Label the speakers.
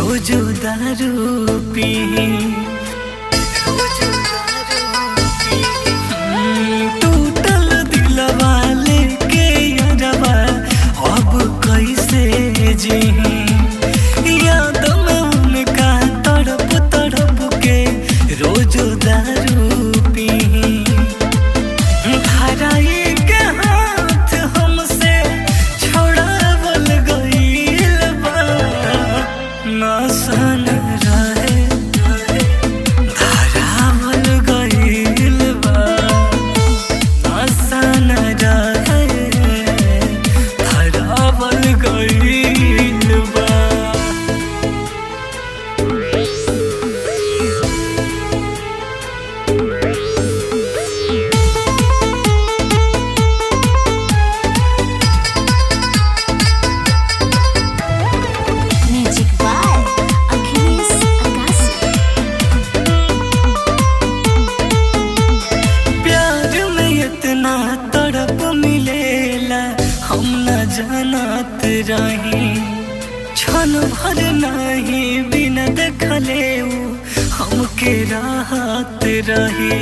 Speaker 1: रोज दारू पी टूटल दिलवा लेके यारवा अब कैसे जी याद में उनका तड़प तड़प के रोज दारू पी धराई के हाथ हमसे छोड़ावल गइल बा नसन रहे धरावल गइल बा नसन रहे धरावल गइल बा।
Speaker 2: Music by Achilles Agassi.
Speaker 1: प्यार में इतना तड़प मिलेला हम न जानत रही क्षण भर नहीं बिना देखले उ हमके राहत रही।